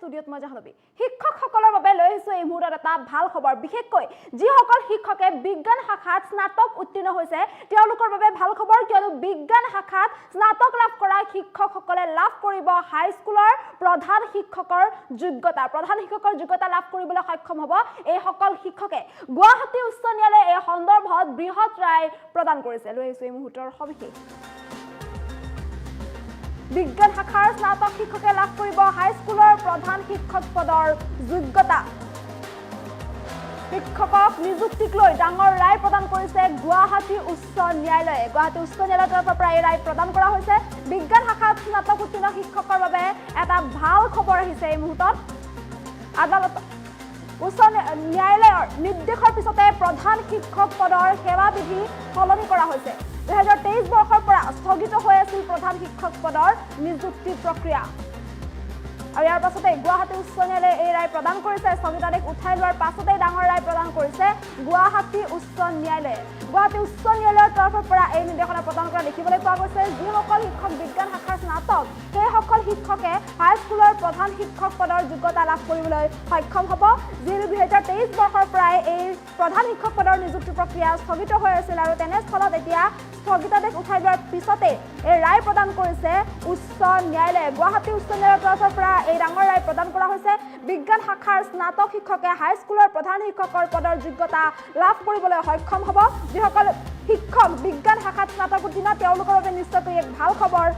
ষ্টুডিঅ'ত মই জাহ্নৱী শিক্ষকসকলৰ বাবে লৈ আহিছো এই মুহূৰ্তত এটা ভাল খবৰ বিশেষকৈ যিসকল শিক্ষকে বিজ্ঞান শাখাত স্নাতক উত্তীৰ্ণ হৈছে তেওঁলোকৰ বাবে ভাল খবৰ কিয়নো বিজ্ঞান শাখাত স্নাতক লাভ কৰা শিক্ষকসকলে লাভ কৰিব হাই স্কুলৰ প্ৰধান শিক্ষকৰ যোগ্যতা লাভ কৰিবলৈ সক্ষম হ'ব এই সকল শিক্ষকে গুৱাহাটী উচ্চ ন্যায়ালয়ে এই সন্দৰ্ভত বৃহৎ ৰায় প্ৰদান কৰিছে লৈ আহিছো এই মুহূৰ্তৰ সবিশেষ বিজ্ঞান শাখাৰ স্নাতক শিক্ষকে লাভ কৰিব হাই স্কুলৰ প্ৰধান শিক্ষক পদৰ যোগ্যতা শিক্ষকক নিযুক্তিক লৈ ডাঙৰ ৰায় প্ৰদান কৰিছে গুৱাহাটী উচ্চ ন্যায়ালয়ে তৰফৰ পৰা এই ৰায় প্ৰদান কৰা হৈছে বিজ্ঞান শাখাত স্নাতক উত্তীৰ্ণ শিক্ষকৰ বাবে এটা ভাল খবৰ আহিছে এই মুহূৰ্তত আদালত উচ্চ ন্যায়ালয়ৰ নিৰ্দেশৰ পিছতে প্ৰধান শিক্ষক পদৰ সেৱা বিধি সলনি কৰা হৈছে 2023 বৰ্ষৰ পৰা স্থগিত হৈ আছিল প্ৰধান শিক্ষক পদৰ নিযুক্তি প্ৰক্ৰিয়া আৰু ইয়াৰ পাছতে গুৱাহাটী উচ্চ ন্যায়ালয়ে এই ৰায় প্ৰদান কৰিছে স্থগিতাদেশ উঠাই লোৱাৰ পাছতে ডাঙৰ ৰায় প্ৰদান কৰিছে গুৱাহাটী উচ্চ ন্যায়ালয়ৰ তৰফৰ পৰা এই নিৰ্দেশনা প্ৰদান কৰা দেখিবলৈ পোৱা গৈছে যিসকল শিক্ষক বিজ্ঞান শাখাৰ স্নাতক সেইসকল শিক্ষকে হাই স্কুলৰ প্ৰধান শিক্ষক পদৰ যোগ্যতা লাভ কৰিবলৈ সক্ষম হ'ব যিহেতু 2023 বৰ্ষৰ পৰাই এই প্ৰধান শিক্ষক পদৰ নিযুক্তি প্ৰক্ৰিয়া স্থগিত হৈ আছিল আৰু তেনেস্থলত এতিয়া স্থগিতাদেশ উঠাই লোৱাৰ পিছতে এই ৰায় প্ৰদান কৰিছে উচ্চ ন্যায়ালয়ে গুৱাহাটী উচ্চ ন্যায়ালয়ৰ তৰফৰ পৰা এই ডাঙৰ ৰায় প্ৰদান কৰা হৈছে বিজ্ঞান শাখাৰ স্নাতক শিক্ষকে হাই স্কুলৰ প্ৰধান শিক্ষকৰ পদৰ যোগ্যতা লাভ কৰিবলৈ সক্ষম হ'ব যিসকল শিক্ষক বিজ্ঞান শাখাত স্নাতক উত্তীৰ্ণ তেওঁলোকৰ বাবে নিশ্চয়কৈ এক ভাল খবৰ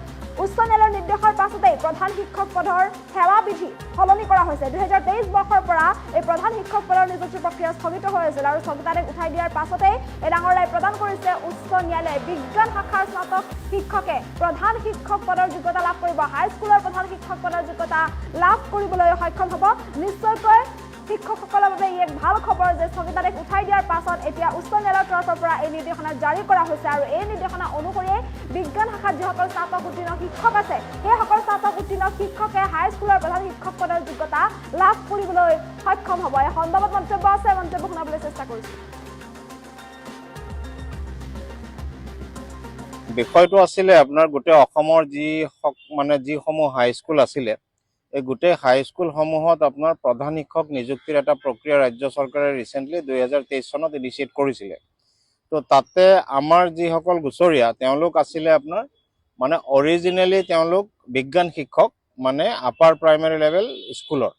উচ্চ ন্যায়ালয়ৰ নিৰ্দেশৰ পাছতে প্ৰধান শিক্ষক পদৰ সেৱা বিধি সলনি কৰা হৈছে 2023 বৰ্ষৰ পৰা এই প্ৰধান শিক্ষক পদৰ নিযুক্তি প্ৰক্ৰিয়া স্থগিত হৈ আছিল আৰু স্থগিতাদেশ উঠাই দিয়াৰ পাছতে এই ডাঙৰ ৰায় প্ৰদান কৰিছে উচ্চ ন্যায়ালয়ে বিজ্ঞান শাখাৰ স্নাতক শিক্ষকে প্ৰধান শিক্ষক পদৰ যোগ্যতা লাভ কৰিব হাই স্কুলৰ প্ৰধান শিক্ষক পদৰ যোগ্যতা লাভ কৰিবলৈ সক্ষম হ'ব নিশ্চয়কৈ শিক্ষকসকলৰ বাবে এক ভাল খবৰ যে স্থগিতাদেশ উঠাই দিয়াৰ পাছত এতিয়া উচ্চ ন্যায়ালয়ৰ তৰফৰ পৰা এই নিৰ্দেশনা জাৰি কৰা হৈছে আৰু এই নিৰ্দেশনা অনুসৰি বিজ্ঞান শাখাত যিসকল স্নাতক উত্তীৰ্ণ শিক্ষক আছে সেইসকল স্নাতক উত্তীৰ্ণ শিক্ষকে হাই স্কুলৰ প্ৰধান শিক্ষক পদৰ যোগ্যতা লাভ কৰিবলৈ সক্ষম হ'ব এই সন্দৰ্ভত মন্তব্য আছে মন্তব্য শুনাবলৈ চেষ্টা কৰিছোঁ বিষয়টো আছিলে আপোনাৰ গোটেই অসমৰ যিসমূহ হাই স্কুল আছিলে এই গোটেই হাই স্কুলসমূহত আপোনাৰ প্ৰধান শিক্ষক নিযুক্তিৰ এটা প্ৰক্ৰিয়া ৰাজ্য চৰকাৰে ৰিচেণ্টলি 2023 চনত ইনিচিয়েট কৰিছিলে তো তাতে আমাৰ যিসকল গুচৰীয়া তেওঁলোক আছিলে আপোনাৰ অৰিজিনেলি তেওঁলোক বিজ্ঞান শিক্ষক আপাৰ প্ৰাইমেৰী লেভেল স্কুলৰ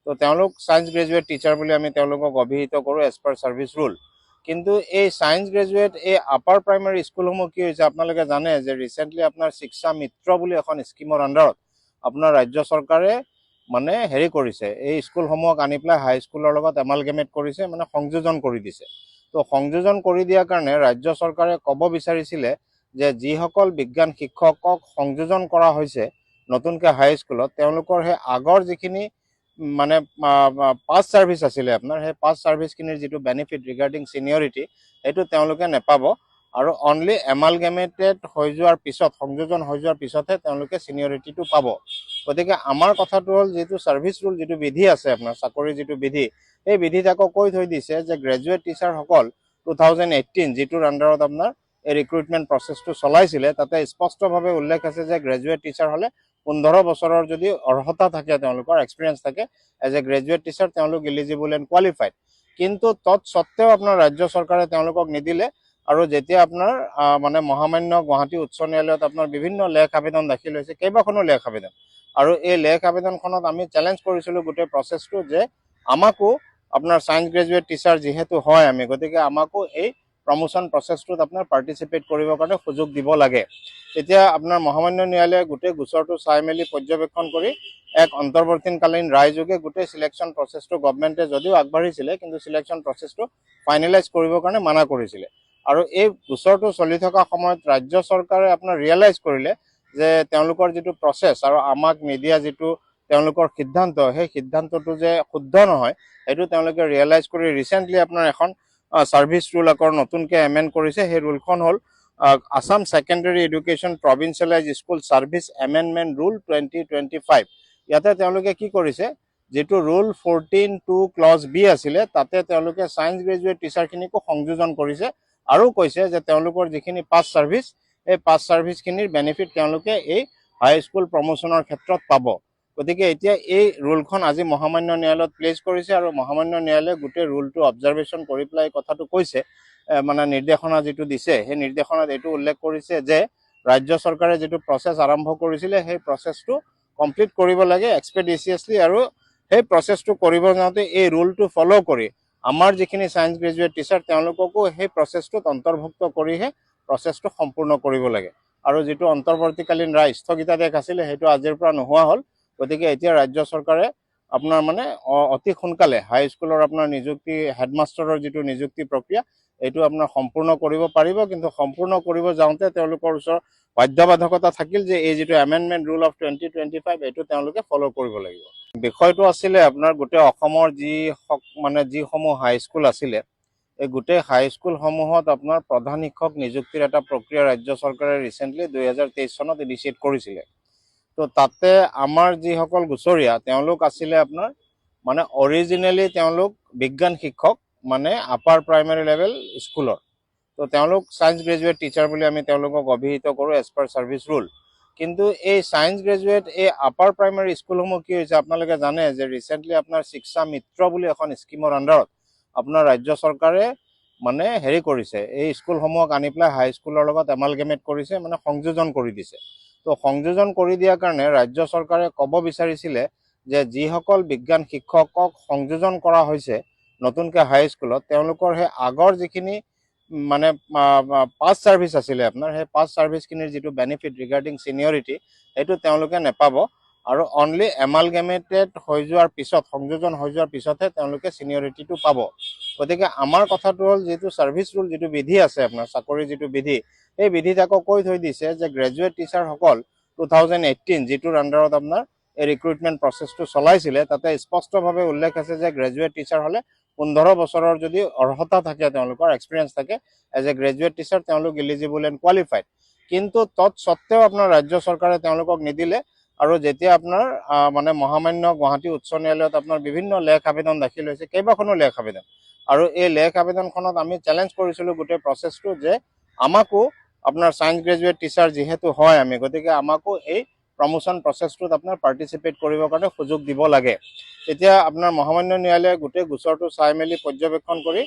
তো তেওঁলোক সায়েন্স গ্ৰেজুৱেট টিচাৰ বুলি আমি তেওঁলোকক অভিহিত কৰোঁ এজ পাৰ ছাৰ্ভিচ ৰুল কিন্তু এই সায়েন্স গ্ৰেজুৱেট এই আপাৰ প্ৰাইমেৰী স্কুলসমূহ কি হৈছে আপোনালোকে জানে যে ৰিচেণ্টলি আপোনাৰ শিক্ষা মিত্ৰ বুলি এখন স্কিমৰ আণ্ডাৰত আপোনাৰ ৰাজ্য চৰকাৰে হেৰি কৰিছে এই স্কুলসমূহক আনি পেলাই হাই স্কুলৰ লগত এমালগেমেট কৰিছে সংযোজন কৰি দিছে তো সংযোজন কৰি দিয়াৰ কাৰণে ৰাজ্য চৰকাৰে ক'ব বিচাৰিছিলে যে যিসকল বিজ্ঞান শিক্ষকক সংযোজন কৰা হৈছে নতুনকৈ হাই স্কুলত তেওঁলোকৰ সেই আগৰ যিখিনি পাছ ছাৰ্ভিচ আছিলে আপোনাৰ সেই পাছ ছাৰ্ভিচখিনিৰ যিটো বেনিফিট ৰিগাৰ্ডিং চিনিয়ৰিটি সেইটো তেওঁলোকে নেপাব আৰু অনলি এমালগেমেটেড হৈ যোৱাৰ পিছত সংযোজন হৈ যোৱাৰ পিছতহে তেওঁলোকে চিনিয়ৰিটিটো পাব গতিকে আমাৰ কথাটো হ'ল যিটো ছাৰ্ভিচ ৰুল যিটো বিধি আছে আপোনাৰ চাকৰি যিটো বিধি এই বিধিত আকৌ কৈ থৈ দিছে যে গ্ৰেজুৱেট টিচাৰসকল 2018 যিটোৰ আণ্ডাৰত আপোনাৰ এই ৰিক্ৰুটমেণ্ট প্ৰচেছটো চলাইছিলে তাতে স্পষ্টভাৱে উল্লেখ আছে যে গ্ৰেজুৱেট টিচাৰ হ'লে 15 বছৰৰ যদি অৰ্হতা থাকে তেওঁলোকৰ এক্সপিৰিয়েঞ্চ থাকে এজ এ গ্ৰেজুৱেট টিচাৰ তেওঁলোক ইলিজিবল এণ্ড কোৱালিফাইড কিন্তু তৎসত্ত্বেও আপোনাৰ ৰাজ্য চৰকাৰে তেওঁলোকক নিদিলে আৰু যেতিয়া আপোনাৰ মহামান্য গুৱাহাটী উচ্চ ন্যায়ালয়ত আপোনাৰ বিভিন্ন লেখ আবেদন দাখিল হৈছে কেইবাখনো লেখ আবেদন আৰু এই লেখ আবেদনখনত আমি চেলেঞ্জ কৰিছিলোঁ গোটেই প্ৰচেছটো যে আমাকো আপোনাৰ সায়েন্স গ্ৰেজুৱেট টিচাৰ যিহেতু হয় আমি গতিকে আমাকো এই প্ৰমোশ্যন প্ৰচেছটোত আপোনাৰ পাৰ্টিচিপেট কৰিবৰ কাৰণে সুযোগ দিব লাগে এতিয়া আপোনাৰ মহামান্য ন্যায়ালয়ে গোটেই গোচৰটো চাই মেলি পৰ্যবেক্ষণ কৰি এক অন্তৰ্বৰ্তীকালীন ৰায়যোগে গোটেই চিলেকশ্যন প্ৰচেছটো গভৰ্ণমেণ্টে যদিও আগবাঢ়িছিলে কিন্তু চিলেকশ্যন প্ৰচেছটো ফাইনেলাইজ কৰিবৰ কাৰণে মানা কৰিছিলে আৰু এই গোচৰটো চলি থকা সময়ত ৰাজ্য চৰকাৰে আপোনাৰ ৰিয়েলাইজ কৰিলে যে তেওঁলোকৰ যিটো প্ৰচেছ আৰু আমাক মিডিয়া যিটো তেওঁলোকৰ সিদ্ধান্ত সেই সিদ্ধান্তটো যে শুদ্ধ নহয় সেইটো তেওঁলোকে ৰিয়েলাইজ কৰি ৰিচেণ্টলি আপোনাৰ এখন ছাৰ্ভিচ ৰুল আকৌ নতুনকৈ এমেণ্ড কৰিছে সেই ৰুলখন হ'ল Assam secondary education provincialise school service amendment rule 2025 ইয়াতে তেওঁলোকে কি কৰিছে যেটো ৰুল 14(2) ক্লজ বি আছিলে তাতে তেওঁলোকে সায়েন্স গ্ৰেজুৱেট টিচাৰখিনিকো সংযোজন কৰিছে আৰু কৈছে যে তেওঁলোকৰ যিখিনি পাছ ছাৰ্ভিচ এই পাছ ছাৰ্ভিচখিনিৰ বেনিফিট তেওঁলোকে এই হাই স্কুল প্ৰমোশ্যনৰ ক্ষেত্ৰত পাব গতিকে এতিয়া এই ৰুলখন আজি মহামান্য ন্যায়ালয়ত প্লেচ কৰিছে আৰু মহামান্য ন্যায়ালয়ে গোটেই ৰুলটো অবজাৰভেশ্যন কৰি পেলাই কথাটো কৈছে, মানে নিৰ্দেশনা যিটো দিছে সেই নিৰ্দেশনাত এইটো উল্লেখ কৰিছে যে ৰাজ্য চৰকাৰে যিটো প্ৰচেছ আৰম্ভ কৰিছিলে সেই প্ৰচেছটো কমপ্লিট কৰিব লাগে এক্সপেডিচিয়াছলি, আৰু সেই প্ৰচেছটো কৰিব যাওঁতে এই ৰুলটো ফ'ল' কৰি আমাৰ যিখিনি ছায়েন্স গ্ৰেজুৱেট টিচাৰ তেওঁলোককো সেই প্ৰচেছটোত অন্তৰ্ভুক্ত কৰিহে প্ৰচেছটো সম্পূৰ্ণ কৰিব লাগে। আৰু যিটো অন্তৰ্বৰ্তীকালীন ৰায় স্থগিতাদেশ আছিলে সেইটো আজিৰ পৰা নোহোৱা হ'ল। গতিকে এতিয়া ৰাজ্য চৰকাৰে আপোনাৰ মানে অতি সোনকালে হাইস্কুলৰ আপোনাৰ নিযুক্তি, হেডমাষ্টাৰৰ যিটো নিযুক্তি প্ৰক্ৰিয়া এইটো আপোনাৰ সম্পূৰ্ণ কৰিব পাৰিব, কিন্তু সম্পূৰ্ণ কৰিব যাওঁতে তেওঁলোকৰ ওচৰত বাধ্যবাধকতা থাকিল যে এই যিটো এমেণ্ডমেণ্ট ৰুল অফ 2025 এইটো তেওঁলোকে ফ'ল' কৰিব লাগিব। বিষয়টো আছিলে আপোনাৰ গোটেই অসমৰ যিসমূহ হাইস্কুল আছিলে এই গোটেই হাইস্কুলসমূহত আপোনাৰ প্ৰধান শিক্ষক নিযুক্তিৰ এটা প্ৰক্ৰিয়া ৰাজ্য চৰকাৰে ৰিচেণ্টলি 2023 চনত ইনিচিয়েট কৰিছিলে। তো তাতে আমাৰ যিসকল গুচৰীয়া তেওঁলোক আছিলে আপোনাৰ মানে অৰিজিনেলি তেওঁলোক বিজ্ঞান শিক্ষক, মানে আপাৰ প্ৰাইমেৰী লেভেল স্কুলৰ। তো তেওঁলোক ছায়েন্স গ্ৰেজুৱেট টিচাৰ বুলি আমি তেওঁলোকক অভিহিত কৰোঁ এজ পাৰ ছাৰ্ভিচ ৰুল। কিন্তু এই ছায়েন্স গ্ৰেজুৱেট এই আপাৰ প্ৰাইমেৰী স্কুলসমূহ কি হৈছে আপোনালোকে জানে যে ৰিচেণ্টলি আপোনাৰ শিক্ষা মিত্ৰ বুলি এখন স্কিমৰ আণ্ডাৰত আপোনাৰ ৰাজ্য চৰকাৰে মানে হেৰি কৰিছে, এই স্কুলসমূহক আনি পেলাই হাইস্কুলৰ লগত এমালগেমেট কৰিছে, মানে সংযোজন কৰি দিছে। তো সংযোজন কৰি দিয়াৰ কাৰণে ৰাজ্য চৰকাৰে ক'ব বিচাৰিছিলে যে যিসকল বিজ্ঞান শিক্ষকক সংযোজন কৰা হৈছে নতুনকৈ হাইস্কুলত তেওঁলোকৰ সেই আগৰ যিখিনি মানে পাছ ছাৰ্ভিচ আছিলে আপোনাৰ সেই পাছ ছাৰ্ভিচখিনিৰ যিটো বেনিফিট ৰিগাৰ্ডিং ছিনিয়ৰিটি সেইটো তেওঁলোকে নেপাব, আৰু অনলি এমালগেমেটেড হৈ যোৱাৰ পিছত, সংযোজন হৈ যোৱাৰ পিছতহে তেওঁলোকে ছিনিয়ৰিটিটো পাব। গতিকে আমাৰ কথাটো হ'ল যিটো ছাৰ্ভিচ ৰুল, যিটো বিধি আছে আপোনাৰ চাকৰিৰ যিটো বিধি, সেই বিধিত আকৌ কৈ থৈ দিছে যে গ্ৰেজুৱেট টিচাৰসকল 2018 যিটোৰ আণ্ডাৰত আপোনাৰ এই ৰিক্ৰুটমেণ্ট প্ৰচেছটো চলাইছিলে তাতে স্পষ্টভাৱে উল্লেখ আছে যে গ্ৰেজুৱেট টিচাৰ হ'লে 15 বছৰৰ যদি অৰ্হতা থাকে, তেওঁলোকৰ এক্সপিৰিয়েঞ্চ থাকে এজ এ গ্ৰেজুৱেট টিচাৰ, তেওঁলোক ইলিজিবল এণ্ড কোৱালিফাইড। কিন্তু তৎসত্ত্বেও আপোনাৰ ৰাজ্য চৰকাৰে তেওঁলোকক নিদিলে, আৰু যেতিয়া আপোনাৰ মানে মহামান্য গুৱাহাটী উচ্চ ন্যায়ালয়ত আপোনাৰ বিভিন্ন লেখ আবেদন দাখিল হৈছে, কেইবাখনো লেখ আবেদন, আৰু এই লেখ আবেদনখনত আমি চেলেঞ্জ কৰিছিলোঁ গোটেই প্ৰচেছটো যে আমাকো আপোনাৰ ছায়েন্স গ্ৰেজুৱেট টিচাৰ যিহেতু হয় আমি, গতিকে আমাকো এই প্ৰমোশ্যন প্ৰচেছটোত আপোনাৰ পাৰ্টিচিপেট কৰিবৰ কাৰণে সুযোগ দিব লাগে। তেতিয়া আপোনাৰ মহামান্য ন্যায়ালয়ে গোটেই গোচৰটো চাই মেলি পৰ্যবেক্ষণ কৰি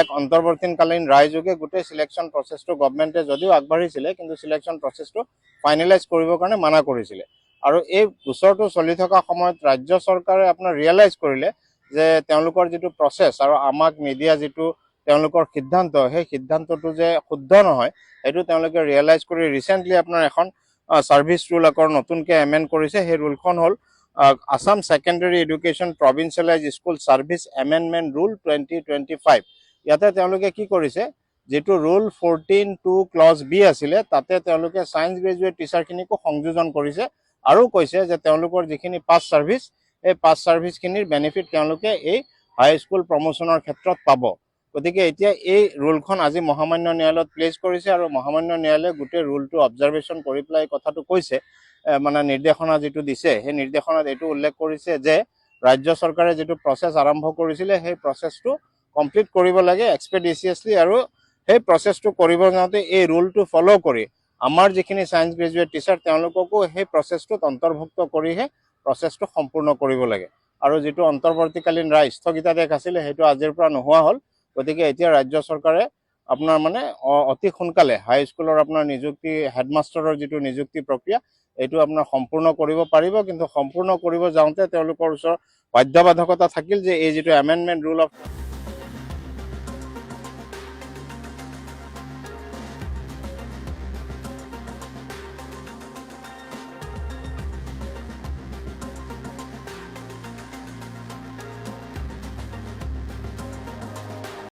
এক অন্তৰ্বৰ্তীকালীন ৰায়যোগে গোটেই চিলেকশ্যন প্ৰচেছটো গভৰ্ণমেণ্টে যদিও আগবাঢ়িছিলে কিন্তু চিলেকশ্যন প্ৰচেছটো ফাইনেলাইজ কৰিবৰ কাৰণে মানা কৰিছিলে। আৰু এই গোচৰটো চলি থকা সময়ত ৰাজ্য চৰকাৰে আপোনাৰ ৰিয়েলাইজ কৰিলে যে তেওঁলোকৰ যিটো প্ৰচেছ আৰু আমাক নিদিয়া যিটো তেওঁলোকৰ সিদ্ধান্ত, সেই সিদ্ধান্তটো যে শুদ্ধ নহয় সেইটো তেওঁলোকে ৰিয়েলাইজ কৰি ৰিচেণ্টলি আপোনাৰ এখন ছাৰ্ভিচ ৰুল আকৌ নতুনকৈ এমেণ্ড কৰিছে। সেই ৰুলখন হ'ল Assam secondary education provincialise school service amendment rule 2025। ইয়াতে তেওঁলোকে কি কৰিছে, যিটো ৰুল 14(2) ক্লজ বি আছিলে তাতে তেওঁলোকে ছায়েন্স গ্ৰেজুৱেট টিচাৰখিনিকো সংযোজন কৰিছে আৰু কৈছে যে তেওঁলোকৰ যিখিনি পাছ ছাৰ্ভিচ এই পাছ ছাৰ্ভিচখিনিৰ বেনিফিট তেওঁলোকে এই হাইস্কুল প্ৰমোশ্যনৰ ক্ষেত্ৰত পাব। গতিকে এতিয়া এই ৰুলখন আজি মহামান্য ন্যায়ালয়ত প্লেচ কৰিছে আৰু মহামান্য ন্যায়ালয়ে গোটেই ৰুলটো অবজাৰভেশ্যন কৰি পেলাই কথাটো কৈছে, মানে নিৰ্দেশনা যিটো দিছে সেই নিৰ্দেশনাত এইটো উল্লেখ কৰিছে যে ৰাজ্য চৰকাৰে যিটো প্ৰচেছ আৰম্ভ কৰিছিলে সেই প্ৰচেছটো কমপ্লিট কৰিব লাগে এক্সপেডিচিয়াছলি, আৰু সেই প্ৰচেছটো কৰিব যাওঁতে এই ৰুলটো ফ'ল' কৰি আমাৰ যিখিনি ছায়েন্স গ্ৰেজুৱেট টিচাৰ তেওঁলোককো সেই প্ৰচেছটোত অন্তৰ্ভুক্ত কৰিহে প্ৰচেছটো সম্পূৰ্ণ কৰিব লাগে। আৰু যিটো অন্তৰ্বৰ্তীকালীন ৰায় স্থগিতাদেশ আছিলে সেইটো আজিৰ পৰা নোহোৱা হ'ল। গতিকে এতিয়া ৰাজ্য চৰকাৰে আপোনাৰ মানে অতি সোনকালে হাইস্কুলৰ আপোনাৰ নিযুক্তি, হেডমাষ্টাৰৰ যিটো নিযুক্তি প্ৰক্ৰিয়া এইটো আপোনাৰ সম্পূৰ্ণ কৰিব পাৰিব, কিন্তু সম্পূৰ্ণ কৰিব যাওঁতে তেওঁলোকৰ ওচৰত বাধ্যবাধকতা থাকিল যে এই যিটো এমেণ্ডমেণ্ট ৰুল অফ